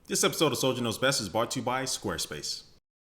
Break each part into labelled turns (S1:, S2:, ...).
S1: This episode of Soldier Knows Best is brought to you by Squarespace.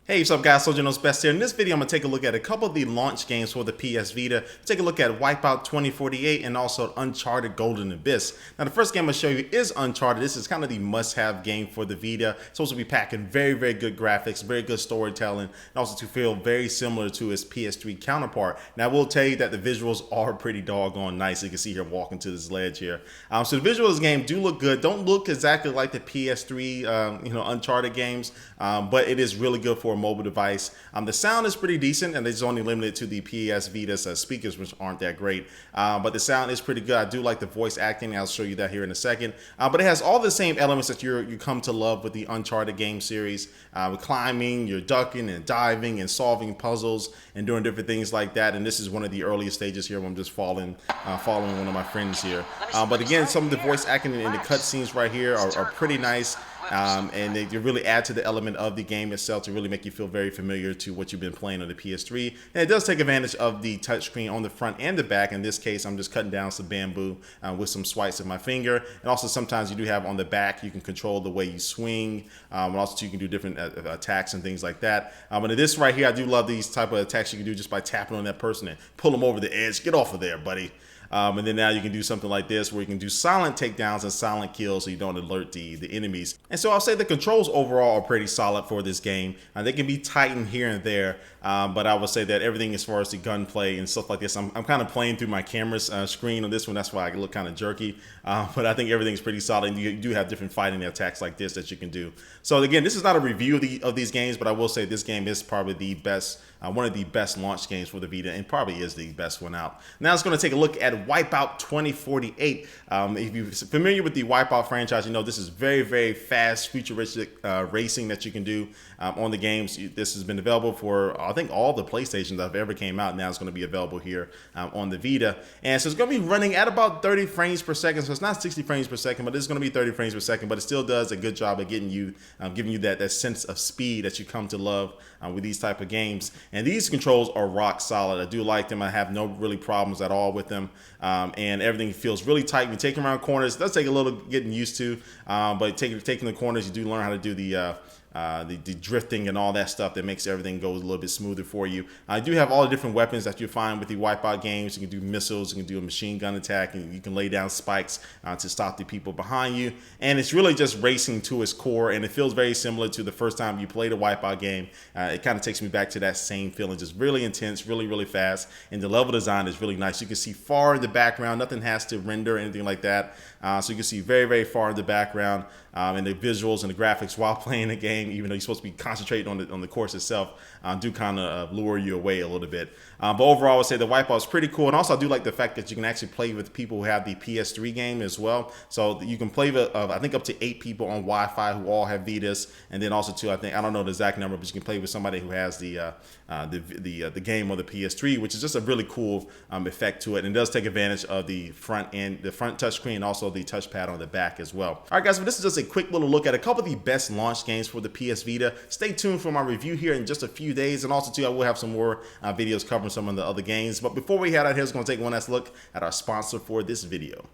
S1: Hey, what's up guys, Soldier Knows Best here. In this video, I'm going to take a look at a couple of the launch games for the PS Vita. Take a look at Wipeout 2048 and also Uncharted Golden Abyss. Now the first game I'm going to show you is Uncharted. This is kind of the must-have game for the Vita. It's supposed to be packing very, very good graphics, very good storytelling, and also to feel very similar to its PS3 counterpart. Now I will tell you that the visuals are pretty doggone nice. You can see here walking to this ledge here. So the visuals of this game do look good. Don't look exactly like the PS3 Uncharted games, but it is really good for a mobile device. The sound is pretty decent, and it's only limited to the PS Vita's speakers, which aren't that great. But the sound is pretty good. I do like the voice acting. I'll show you that here in a second. But it has all the same elements that you come to love with the Uncharted game series. With climbing, you're ducking and diving and solving puzzles and doing different things like that. And this is one of the earliest stages here where I'm just following one of my friends here. But again, some of the voice acting in the cutscenes right here are pretty nice. And they really add to the element of the game itself to really make you feel very familiar to what you've been playing on the PS3. And it does take advantage of the touchscreen on the front and the back. In this case, I'm just cutting down some bamboo with some swipes of my finger. And also sometimes you do have on the back, you can control the way you swing. And also you can do different attacks and things like that. But in this right here, I do love these type of attacks you can do just by tapping on that person and pull them over the edge. Get off of there, buddy. And then now you can do something like this where you can do silent takedowns and silent kills so you don't alert the enemies. And so I'll say the controls overall are pretty solid for this game. They can be tightened here and there, but I would say that everything as far as the gunplay and stuff like this, I'm kind of playing through my camera's screen on this one. That's why I look kind of jerky. But I think everything's pretty solid. And you do have different fighting attacks like this that you can do. So again, this is not a review of these games, but I will say this game is probably the best, one of the best launch games for the Vita, and probably is the best one out. Now it's going to take a look at Wipeout 2048. If you're familiar with the Wipeout franchise, you know this is very, very fast, futuristic racing that you can do on the games. This has been available for, I think, all the PlayStations that have ever came out. Now it's going to be available here on the Vita. And so it's going to be running at about 30 frames per second. So it's not 60 frames per second, but it's going to be 30 frames per second. But it still does a good job of getting you, giving you that sense of speed that you come to love with these type of games. And these controls are rock solid. I do like them. I have no really problems at all with them. And everything feels really tight. When you take them around corners, it does take a little getting used to, but taking the corners, you do learn how to do the drifting and all that stuff that makes everything go a little bit smoother for you. I do have all the different weapons that you find with the Wipeout games. You can do missiles, you can do a machine gun attack, and you can lay down spikes to stop the people behind you. And it's really just racing to its core, and it feels very similar to the first time you played a Wipeout game. It kind of takes me back to that same feeling, just really intense, really, really fast. And the level design is really nice. You can see far in the background. Nothing has to render or anything like that. So you can see very, very far in the background, and the visuals and the graphics while playing the game, even though you're supposed to be concentrating on the course itself, do kind of lure you away a little bit. But overall, I would say the Wipeout is pretty cool. And also, I do like the fact that you can actually play with people who have the PS3 game as well. So you can play with, I think, up to 8 people on Wi-Fi who all have Vitas. And then also, too, I don't know the exact number, but you can play with somebody who has the game on the PS3, which is just a really cool effect to it. And it does take advantage of the front touchscreen, and also the touchpad on the back as well. All right, guys, so this is just a quick little look at a couple of the best launch games for the PS Vita. Stay tuned for my review here in just a few days, and also too, I will have some more videos covering some of the other games. But before we head out here, we're going to take one last look at our sponsor for this video.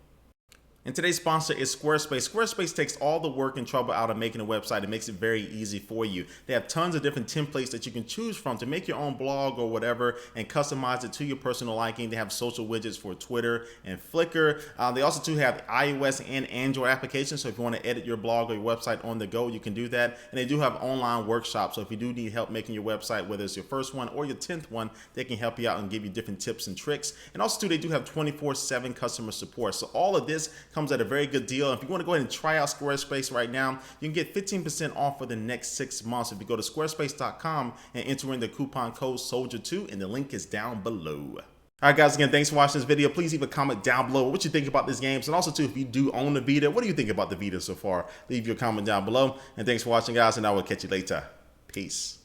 S1: And today's sponsor is Squarespace. Squarespace takes all the work and trouble out of making a website. It makes it very easy for you. They have tons of different templates that you can choose from to make your own blog or whatever and customize it to your personal liking. They have social widgets for Twitter and Flickr. They also too have iOS and Android applications. So if you want to edit your blog or your website on the go, you can do that. And they do have online workshops. So if you do need help making your website, whether it's your first one or your 10th one, they can help you out and give you different tips and tricks. And also too, they do have 24/7 customer support. So all of this comes at a very good deal. If you want to go ahead and try out Squarespace right now, you can get 15% off for the next 6 months if you go to squarespace.com and enter in the coupon code SOLDIER2, and the link is down below. All right, guys, again, thanks for watching this video. Please leave a comment down below what you think about these games. And also, too, if you do own the Vita, what do you think about the Vita so far? Leave your comment down below. And thanks for watching, guys, and I will catch you later. Peace.